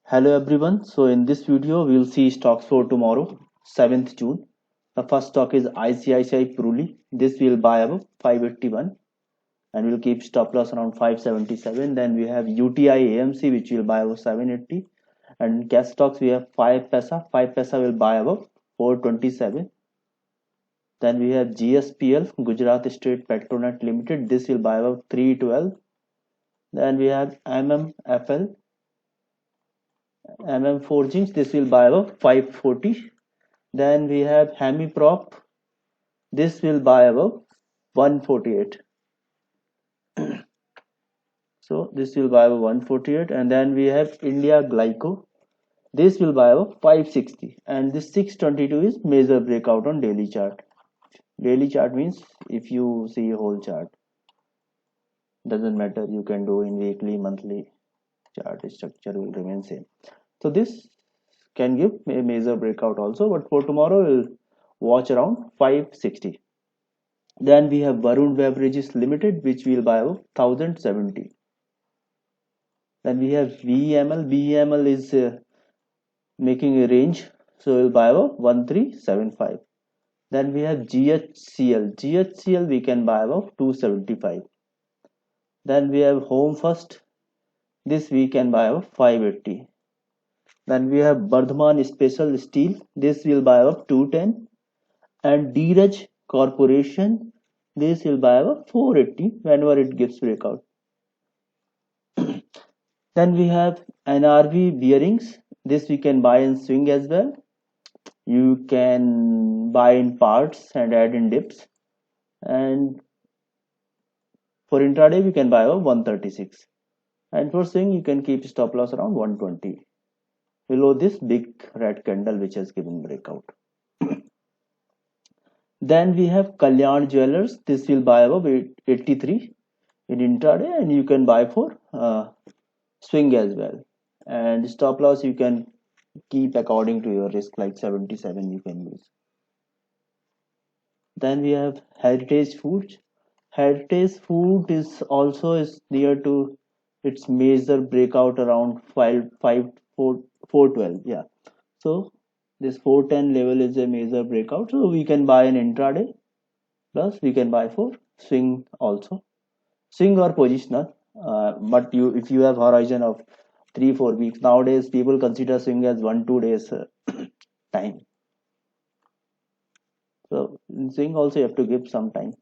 Hello everyone. So in this video we will see stocks for tomorrow, 7th June. The first stock is ICICI Pruli. This will buy above 581 and we'll keep stop loss around 577. Then we have UTI AMC which will buy above 780 and cash stocks we have 5 paisa. 5 paisa will buy above 427. Then we have GSPL Gujarat State Petronet Limited. This will buy above 312. Then we have MMFL Forgings. This will buy above 540. Then we have Hemiprop. This will buy above 148. So this will buy above 148. And then we have India Glyco. This will buy above 560. And this 622 is major breakout on daily chart. Daily chart means if you see a whole chart. Doesn't matter. You can do in weekly, monthly chart. Structure will remain same. So this can give a major breakout also. But for tomorrow, we'll watch around 560. Then we have Varun Beverages Limited, which will buy above 1070. Then we have VML. VML is making a range, so we'll buy above 1375. Then we have GHCL. GHCL we can buy above 275. Then we have Home First. This we can buy above 580. Then we have Bardhaman Special Steel. This will buy above 210. And Dheeraj Corporation. This will buy above 480 whenever it gives breakout. Then we have NRV bearings. This we can buy in swing as well. You can buy in parts and add in dips. And for intraday, we can buy over 136. And for swing, you can keep stop loss around 120. Below this big red candle which has given breakout. Then we have Kalyan Jewelers. This will buy above 83 in intraday, and you can buy for swing as well. And stop loss you can keep according to your risk, like 77 you can use. Then we have Heritage Foods. Heritage Food is also is near to its major breakout around 412. Yeah, so this 410 level is a major breakout, so we can buy an intraday, plus we can buy for swing also, swing or positional. But you, if you have horizon of 3-4 weeks, nowadays people consider swing as 1-2 days time. So in swing also you have to give some time.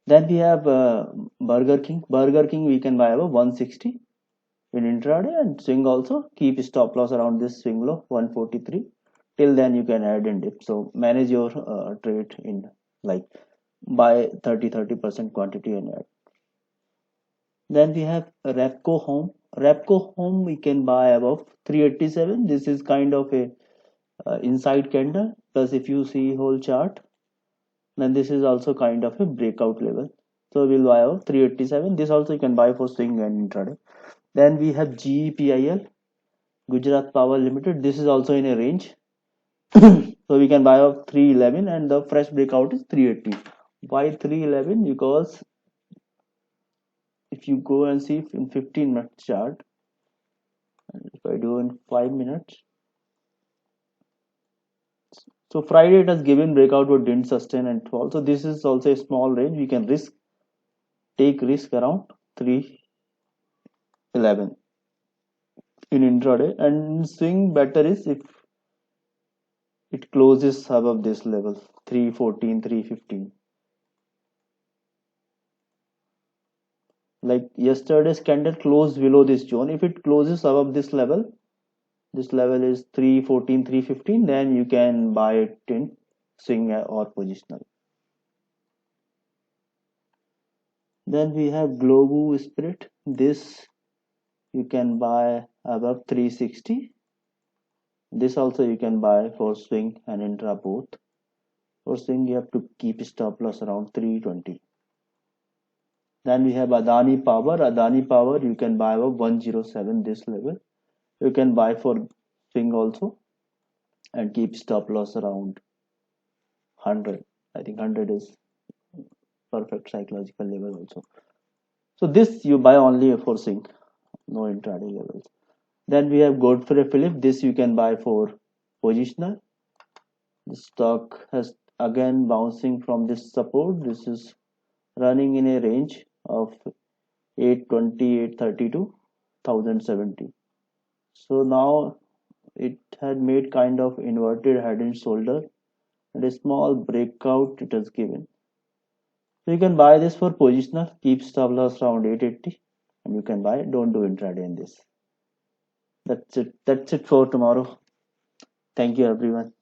Then we have Burger King. Burger King we can buy above 160 in intraday, and swing also keep stop loss around this swing low 143. Till then you can add in dip. So manage your trade in, like, buy 30% quantity and add. Then we have Repco Home. Repco Home we can buy above 387. This is kind of a inside candle. Plus if you see whole chart, then this is also kind of a breakout level. So we'll buy out 387. This also you can buy for swing and intraday. Then we have GEPIL, Gujarat Power Limited. This is also in a range. So we can buy off 311, and the fresh breakout is 380. Why 311? Because if you go and see in 15 minute chart, and if I do in 5 minutes, so Friday it has given breakout but didn't sustain and fall. So this is also a small range. We can take risk around 311 in intraday, and swing better is if it closes above this level 314, 315. Like yesterday's candle closed below this zone. If it closes above this level is 314, 315, then you can buy it in swing or positional. Then we have Globu Spirit. This you can buy above 360. This also you can buy for swing and intra both. For swing you have to keep stop loss around 320. Then we have Adani Power. Adani Power you can buy above 107, this level. You can buy for swing also and keep stop loss around 100. I think 100 is perfect psychological level also. So this you buy only for swing, no intraday levels. Then we have Godfrey Philip. This you can buy for positional. The stock has again bouncing from this support. This is running in a range of 820, 830 to 1070. So now it had made kind of inverted head and shoulder and a small breakout it has given. So you can buy this for positional, keep stop loss around 880 and you can buy. Don't do intraday in this. That's it. That's it for tomorrow. Thank you everyone.